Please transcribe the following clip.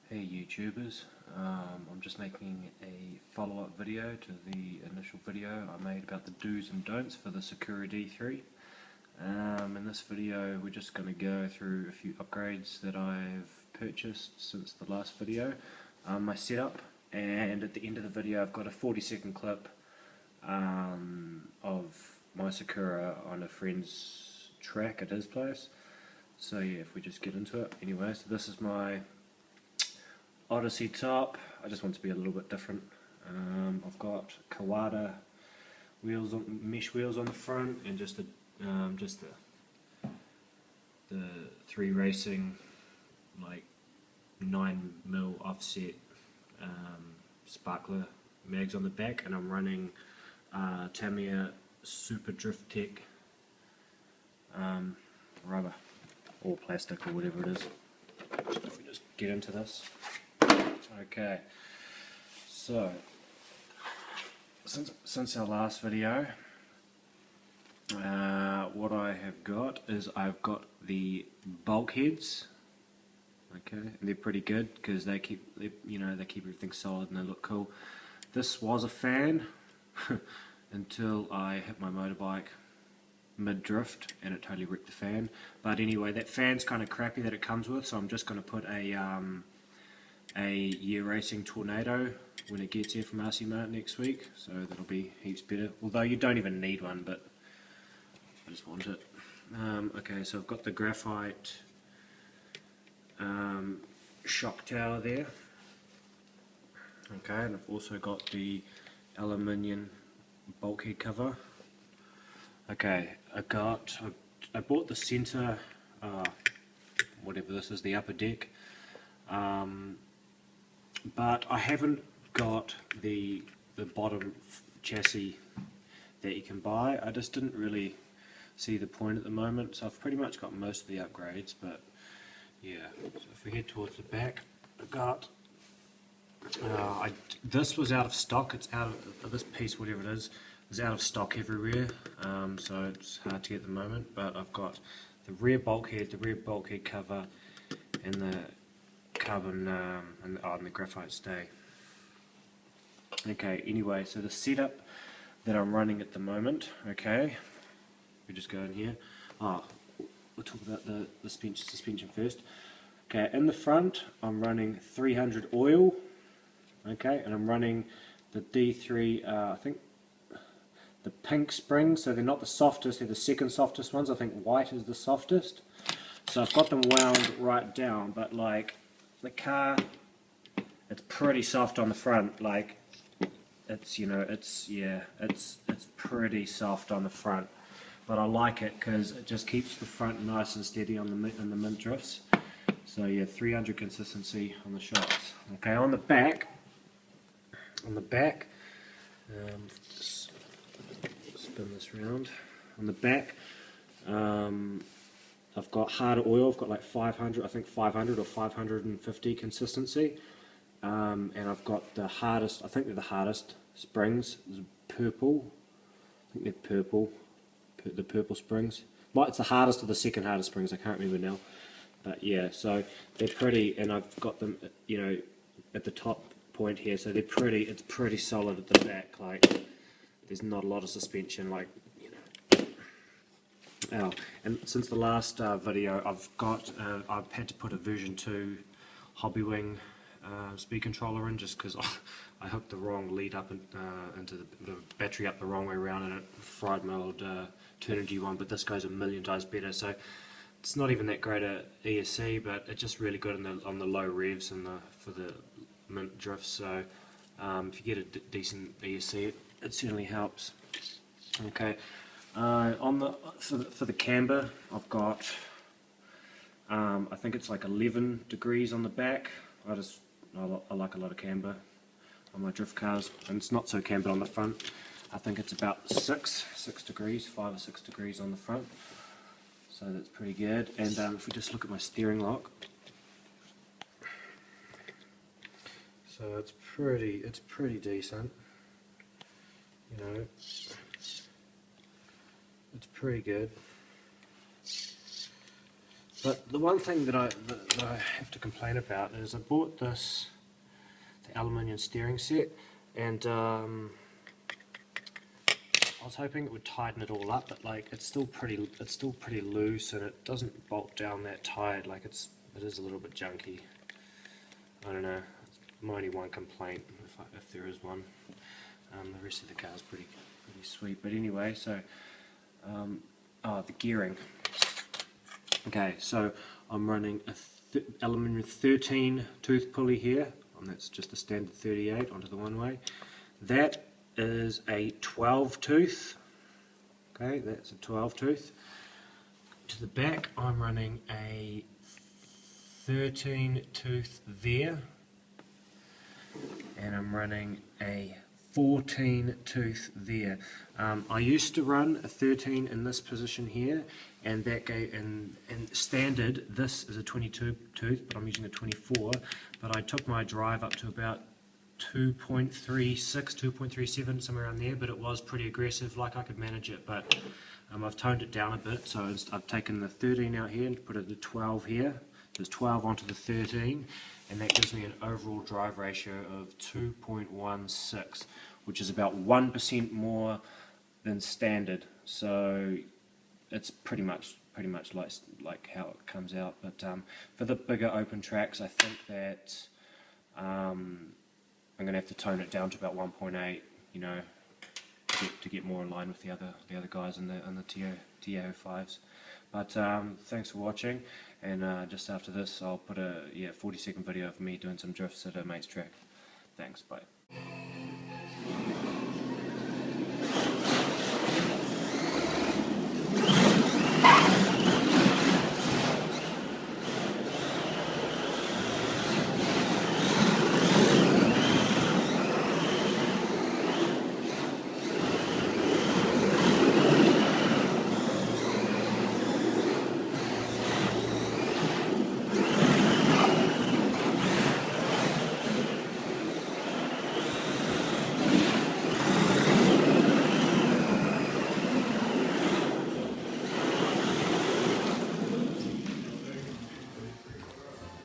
Hey YouTubers, I'm just making a follow-up video to the initial video I made about the do's and don'ts for the Sakura D3. In this video we're just going to go through a few upgrades that I've purchased since the last video, my setup, and at the end of the video I've got a 40-second clip of my Sakura on a friend's track at his place. So yeah, if we just get into it. Anyway, so this is my Odyssey top. I just want to be a little bit different. I've got Kawada wheels, mesh wheels on the front, and just the 3 Racing like 9mm offset sparkler mags on the back, and I'm running Tamiya Super Drift Tech rubber or plastic or whatever it is. If we just get into this. Okay, so since our last video, what I have got is I've got the bulkheads. Okay, and they're pretty good because they keep everything solid and they look cool. This was a fan until I hit my motorbike mid-drift and it totally wrecked the fan. But anyway, that fan's kind of crappy that it comes with, so I'm just going to put a Year Racing Tornado when it gets here from RC Mart next week, so that'll be heaps better, although you don't even need one, but I just want it. Okay, so I've got the graphite shock tower there. Okay, and I've also got the aluminium bulkhead cover. Okay, I bought the center, whatever this is, the upper deck, but I haven't got the bottom chassis that you can buy. I just didn't really see the point at the moment, so I've pretty much got most of the upgrades. But yeah, so if we head towards the back, I've got this was out of stock. It's out of this piece, whatever it is out of stock everywhere, so it's hard to get at the moment. But I've got the rear bulkhead cover, and the carbon and the graphite stay. Okay, anyway, so the setup that I'm running at the moment, okay, we just go in here. We'll talk about the suspension first. Okay, in the front I'm running 300 oil, okay, and I'm running the D3, I think the pink springs, so they're not the softest, they're the second softest ones. I think white is the softest. So I've got them wound right down, but like the car, it's pretty soft on the front. Like it's pretty soft on the front, but I like it because it just keeps the front nice and steady on the mid drifts. So yeah, 300 consistency on the shocks. Okay, on the back, spin this round. On the back, I've got harder oil. I've got like 500, I think 500 or 550 consistency, and I've got the hardest. I think they're the hardest springs. Purple. I think they're purple. The purple springs. It's the hardest of the second hardest springs. I can't remember now, but yeah. So they're pretty, and I've got them, at the top point here. So they're pretty. It's pretty solid at the back. Like there's not a lot of suspension. Like. And since the last video, I've had to put a version 2 Hobbywing speed controller in, just because I hooked the wrong lead up into the battery up the wrong way around, and it fried my old Turnigy one. But this goes a million times better, so it's not even that great a ESC, but it's just really good on the low revs and for the mint drifts. So if you get a decent ESC, it certainly helps. Okay. For the camber, I've got I think it's like 11 degrees on the back. I like a lot of camber on my drift cars, and it's not so cambered on the front. I think it's about 6 degrees, 5 or 6 degrees on the front. So that's pretty good. And if we just look at my steering lock, so it's pretty decent. It's pretty good. But the one thing that I have to complain about is I bought this the aluminium steering set, and I was hoping it would tighten it all up, but like it's still pretty loose, and it doesn't bolt down that tight. Like it is a little bit junky. I don't know. It's my only one complaint, if there is one. The rest of the car is pretty sweet. But anyway, so the gearing. Okay, so I'm running a aluminium 13 tooth pulley here, and that's just a standard 38 onto the one-way. That is a 12 tooth. Okay, that's a 12 tooth. To the back, I'm running a 13 tooth there, and I'm running a 14 tooth there. I used to run a 13 in this position here, and that gave, and standard this is a 22 tooth, but I'm using a 24. But I took my drive up to about 2.36, 2.37, somewhere around there, but it was pretty aggressive. Like I could manage it, but I've toned it down a bit. So I've taken the 13 out here and put it at 12 here. There's 12 onto the 13, and that gives me an overall drive ratio of 2.16, which is about 1% more than standard. So it's pretty much like how it comes out. But for the bigger open tracks, I think that I'm going to have to tone it down to about 1.8, you know, to get more in line with the other guys in the TO5s. But thanks for watching, and just after this I'll put a 40-second video of me doing some drifts at a mate's track. Thanks, bye.